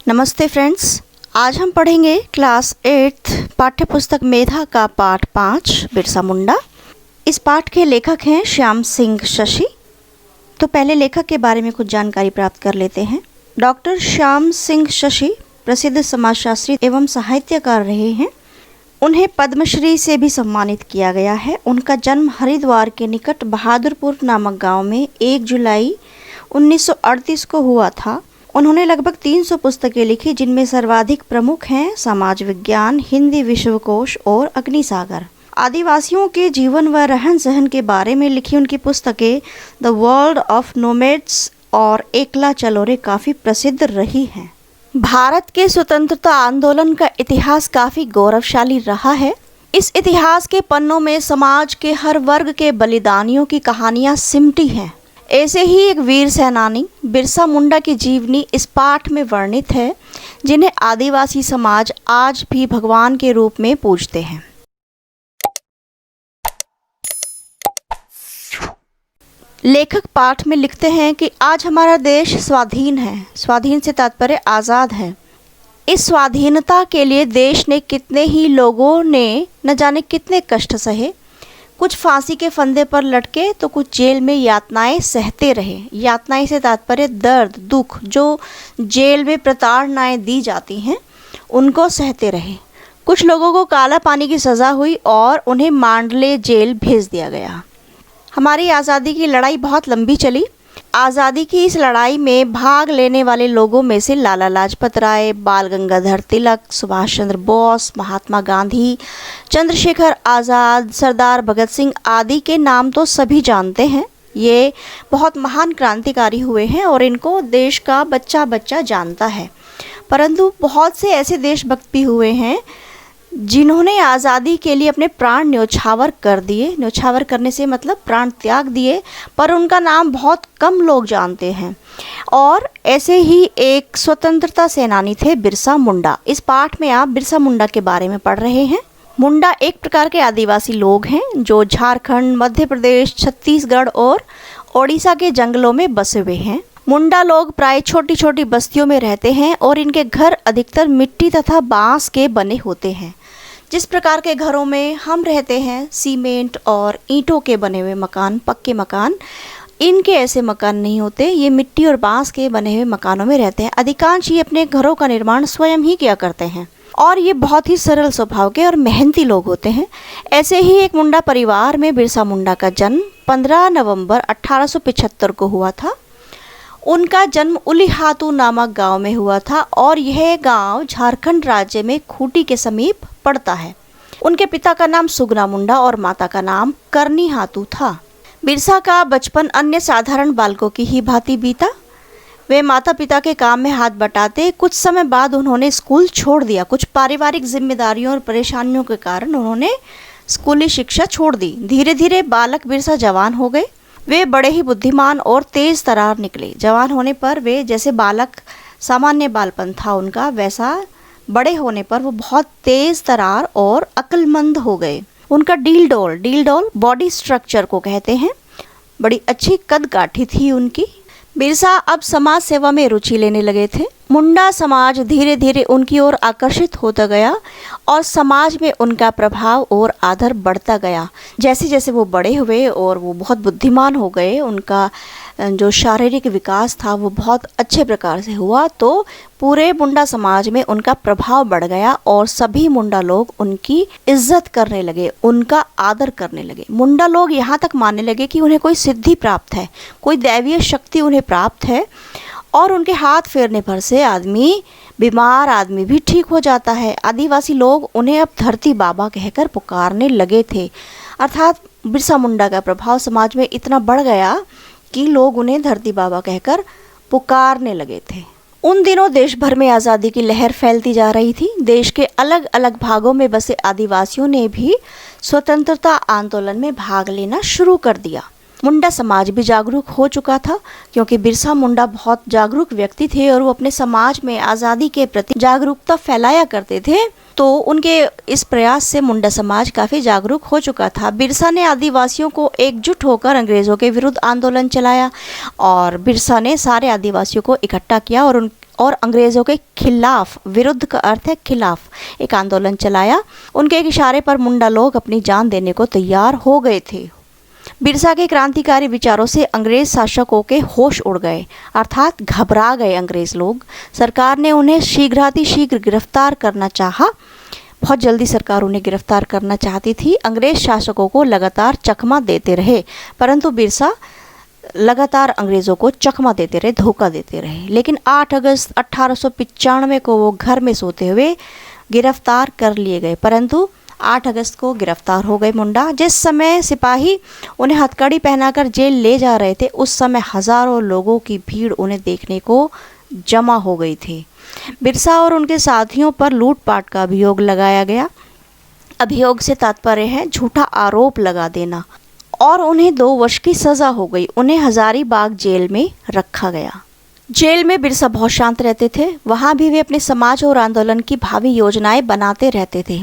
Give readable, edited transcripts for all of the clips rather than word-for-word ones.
नमस्ते फ्रेंड्स, आज हम पढ़ेंगे क्लास 8 पाठ्य पुस्तक मेधा का पाठ 5 बिरसा मुंडा। इस पाठ के लेखक हैं श्याम सिंह शशि। तो पहले लेखक के बारे में कुछ जानकारी प्राप्त कर लेते हैं। डॉक्टर श्याम सिंह शशि प्रसिद्ध समाजशास्त्री एवं साहित्यकार रहे हैं। उन्हें पद्मश्री से भी सम्मानित किया गया है। उनका जन्म हरिद्वार के निकट बहादुरपुर नामक गाँव में 1 जुलाई 1938 को हुआ था। उन्होंने लगभग 300 पुस्तकें लिखी, जिनमें सर्वाधिक प्रमुख हैं समाज विज्ञान, हिंदी विश्वकोश और अग्निसागर। आदिवासियों के जीवन व रहन सहन के बारे में लिखी उनकी पुस्तकें द वर्ल्ड ऑफ नोमैड्स और एकला चलो रे काफ़ी प्रसिद्ध रही हैं। भारत के स्वतंत्रता आंदोलन का इतिहास काफ़ी गौरवशाली रहा है। इस इतिहास के पन्नों में समाज के हर वर्ग के बलिदानियों की कहानियाँ सिमटी हैं। ऐसे ही एक वीर सेनानी बिरसा मुंडा की जीवनी इस पाठ में वर्णित है, जिन्हें आदिवासी समाज आज भी भगवान के रूप में पूजते हैं। लेखक पाठ में लिखते हैं कि आज हमारा देश स्वाधीन है। स्वाधीन से तात्पर्य आज़ाद है। इस स्वाधीनता के लिए देश ने कितने ही लोगों ने न जाने कितने कष्ट सहे। कुछ फांसी के फंदे पर लटके तो कुछ जेल में यातनाएं सहते रहे। यातनाएं से तात्पर्य दर्द, दुख, जो जेल में प्रताड़नाएं दी जाती हैं उनको सहते रहे। कुछ लोगों को काला पानी की सज़ा हुई और उन्हें मांडले जेल भेज दिया गया। हमारी आज़ादी की लड़ाई बहुत लंबी चली। आज़ादी की इस लड़ाई में भाग लेने वाले लोगों में से लाला लाजपत राय, बाल गंगाधर तिलक, सुभाष चंद्र बोस, महात्मा गांधी, चंद्रशेखर आज़ाद, सरदार भगत सिंह आदि के नाम तो सभी जानते हैं। ये बहुत महान क्रांतिकारी हुए हैं और इनको देश का बच्चा बच्चा जानता है। परंतु बहुत से ऐसे देशभक्त भी हुए हैं जिन्होंने आज़ादी के लिए अपने प्राण न्योछावर कर दिए। न्योछावर करने से मतलब प्राण त्याग दिए, पर उनका नाम बहुत कम लोग जानते हैं। और ऐसे ही एक स्वतंत्रता सेनानी थे बिरसा मुंडा। इस पाठ में आप बिरसा मुंडा के बारे में पढ़ रहे हैं। मुंडा एक प्रकार के आदिवासी लोग हैं जो झारखंड, मध्य प्रदेश, छत्तीसगढ़ और ओडिशा के जंगलों में बसे हुए हैं। मुंडा लोग प्राय छोटी छोटी बस्तियों में रहते हैं और इनके घर अधिकतर मिट्टी तथा बांस के बने होते हैं। जिस प्रकार के घरों में हम रहते हैं, सीमेंट और ईंटों के बने हुए मकान, पक्के मकान, इनके ऐसे मकान नहीं होते। ये मिट्टी और बांस के बने हुए मकानों में रहते हैं। अधिकांश ये अपने घरों का निर्माण स्वयं ही किया करते हैं और ये बहुत ही सरल स्वभाव के और मेहनती लोग होते हैं। ऐसे ही एक मुंडा परिवार में बिरसा मुंडा का जन्म 15 नवंबर 1875 को हुआ था। उनका जन्म उलीहातू नामक गांव में हुआ था और यह गांव झारखंड राज्य में खूंटी के समीप पड़ता है। उनके पिता का नाम सुगना मुंडा और माता का नाम करनी हातू था। बिरसा का बचपन अन्य साधारण बालकों की ही भांति बीता। वे माता पिता के काम में हाथ बटाते। कुछ समय बाद उन्होंने स्कूल छोड़ दिया। कुछ पारिवारिक जिम्मेदारियों और परेशानियों के कारण उन्होंने स्कूली शिक्षा छोड़ दी। धीरे धीरे बालक बिरसा जवान हो गए। वे बड़े ही बुद्धिमान और तेज तरार निकले। जवान होने पर वे, जैसे बालक सामान्य बालपन था उनका, वैसा बड़े होने पर वो बहुत तेज तरार और अक्लमंद हो गए। उनका डील डोल बॉडी स्ट्रक्चर को कहते हैं। बड़ी अच्छी कद काठी थी उनकी। बिरसा अब समाज सेवा में रुचि लेने लगे थे। मुंडा समाज धीरे धीरे उनकी ओर आकर्षित होता गया और समाज में उनका प्रभाव और आदर बढ़ता गया। जैसे जैसे वो बड़े हुए और वो बहुत बुद्धिमान हो गए, उनका जो शारीरिक विकास था वो बहुत अच्छे प्रकार से हुआ, तो पूरे मुंडा समाज में उनका प्रभाव बढ़ गया और सभी मुंडा लोग उनकी इज्जत करने लगे, उनका आदर करने लगे। मुंडा लोग यहाँ तक मानने लगे कि उन्हें कोई सिद्धि प्राप्त है, कोई दैवीय शक्ति उन्हें प्राप्त है और उनके हाथ फेरने पर से बीमार आदमी भी ठीक हो जाता है। आदिवासी लोग उन्हें अब धरती बाबा कहकर पुकारने लगे थे। अर्थात बिरसा मुंडा का प्रभाव समाज में इतना बढ़ गया कि लोग उन्हें धरती बाबा कहकर पुकारने लगे थे। उन दिनों देश भर में आज़ादी की लहर फैलती जा रही थी। देश के अलग अलग भागों में बसे आदिवासियों ने भी स्वतंत्रता आंदोलन में भाग लेना शुरू कर दिया। मुंडा समाज भी जागरूक हो चुका था, क्योंकि बिरसा मुंडा बहुत जागरूक व्यक्ति थे और वो अपने समाज में आज़ादी के प्रति जागरूकता फैलाया करते थे। तो उनके इस प्रयास से मुंडा समाज काफ़ी जागरूक हो चुका था। बिरसा ने आदिवासियों को एकजुट होकर अंग्रेज़ों के विरुद्ध आंदोलन चलाया और बिरसा ने सारे आदिवासियों को इकट्ठा किया और अंग्रेज़ों के खिलाफ, विरुद्ध का अर्थ है खिलाफ, एक आंदोलन चलाया। उनके एक इशारे पर मुंडा लोग अपनी जान देने को तैयार हो गए थे। बिरसा के क्रांतिकारी विचारों से अंग्रेज शासकों के होश उड़ गए, अर्थात घबरा गए अंग्रेज लोग। सरकार ने उन्हें शीघ्र गिरफ्तार करना चाहा। बहुत जल्दी सरकार उन्हें गिरफ्तार करना चाहती थी। अंग्रेज शासकों को लगातार चकमा देते रहे, परंतु बिरसा लगातार अंग्रेज़ों को चकमा देते रहे, धोखा देते रहे। लेकिन 8 अगस्त 1895 को वो घर में सोते हुए गिरफ्तार कर लिए गए, परंतु 8 अगस्त को गिरफ्तार हो गए मुंडा। जिस समय सिपाही उन्हें हथकड़ी पहनाकर जेल ले जा रहे थे, उस समय हज़ारों लोगों की भीड़ उन्हें देखने को जमा हो गई थी। बिरसा और उनके साथियों पर लूटपाट का अभियोग लगाया गया। अभियोग से तात्पर्य है झूठा आरोप लगा देना, और उन्हें 2 वर्ष की सज़ा हो गई। उन्हें हजारीबाग जेल में रखा गया। जेल में बिरसा बहुत शांत रहते थे। वहाँ भी वे अपने समाज और आंदोलन की भावी योजनाएं बनाते रहते थे।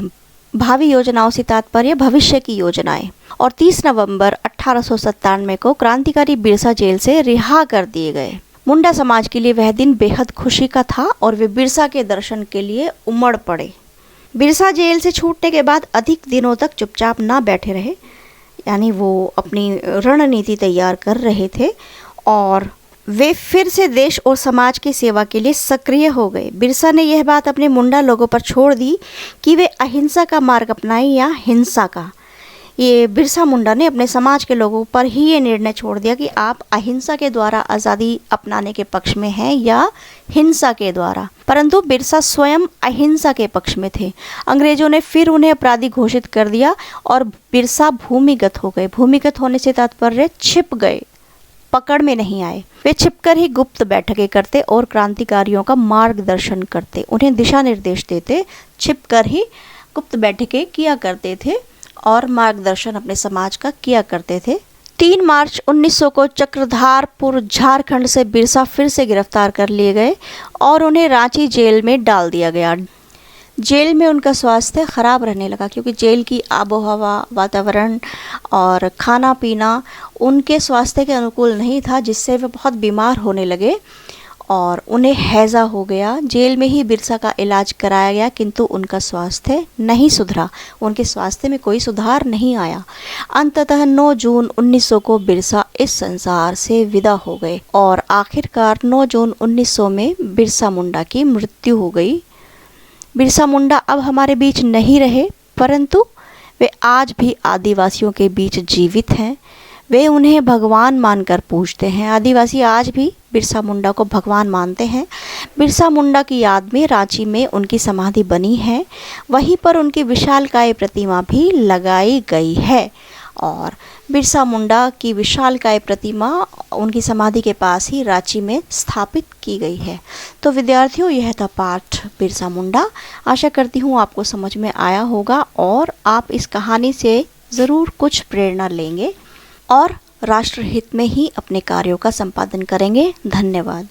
भावी योजनाओं से तात्पर्य भविष्य की योजनाएं। और 30 नवंबर 1897 को क्रांतिकारी बिरसा जेल से रिहा कर दिए गए। मुंडा समाज के लिए वह दिन बेहद खुशी का था और वे बिरसा के दर्शन के लिए उमड़ पड़े। बिरसा जेल से छूटने के बाद अधिक दिनों तक चुपचाप ना बैठे रहे, यानी वो अपनी रणनीति तैयार कर रहे थे और वे फिर से देश और समाज की सेवा के लिए सक्रिय हो गए। बिरसा ने यह बात अपने मुंडा लोगों पर छोड़ दी कि वे अहिंसा का मार्ग अपनाएं या हिंसा का। ये बिरसा मुंडा ने अपने समाज के लोगों पर ही ये निर्णय छोड़ दिया कि आप अहिंसा के द्वारा आज़ादी अपनाने के पक्ष में हैं या हिंसा के द्वारा। परंतु बिरसा स्वयं अहिंसा के पक्ष में थे। अंग्रेजों ने फिर उन्हें अपराधी घोषित कर दिया और बिरसा भूमिगत हो गए। भूमिगत होने से तात्पर्य छिप गए, पकड़ में नहीं आए। वे छिपकर ही गुप्त बैठकें करते और क्रांतिकारियों का मार्गदर्शन करते, उन्हें दिशा निर्देश देते। छिपकर ही गुप्त बैठकें किया करते थे और मार्गदर्शन अपने समाज का किया करते थे। 3 मार्च 1900 को चक्रधारपुर झारखंड से बिरसा फिर से गिरफ्तार कर लिए गए और उन्हें रांची जेल में डाल दिया गया। जेल में उनका स्वास्थ्य खराब रहने लगा, क्योंकि जेल की आबोहवा, वातावरण और खाना पीना उनके स्वास्थ्य के अनुकूल नहीं था, जिससे वे बहुत बीमार होने लगे और उन्हें हैज़ा हो गया। जेल में ही बिरसा का इलाज कराया गया, किंतु उनका स्वास्थ्य नहीं सुधरा, उनके स्वास्थ्य में कोई सुधार नहीं आया। अंततः 9 जून 1900 को बिरसा इस संसार से विदा हो गए और आखिरकार 9 जून 1900 में बिरसा मुंडा की मृत्यु हो गई। बिरसा मुंडा अब हमारे बीच नहीं रहे, परंतु वे आज भी आदिवासियों के बीच जीवित हैं। वे उन्हें भगवान मानकर पूजते हैं। आदिवासी आज भी बिरसा मुंडा को भगवान मानते हैं। बिरसा मुंडा की याद में रांची में उनकी समाधि बनी है, वहीं पर उनकी विशालकाय प्रतिमा भी लगाई गई है और बिरसा मुंडा की विशालकाय प्रतिमा उनकी समाधि के पास ही रांची में स्थापित की गई है। तो विद्यार्थियों, यह था पाठ बिरसा मुंडा। आशा करती हूँ आपको समझ में आया होगा और आप इस कहानी से ज़रूर कुछ प्रेरणा लेंगे और राष्ट्रहित में ही अपने कार्यों का संपादन करेंगे। धन्यवाद।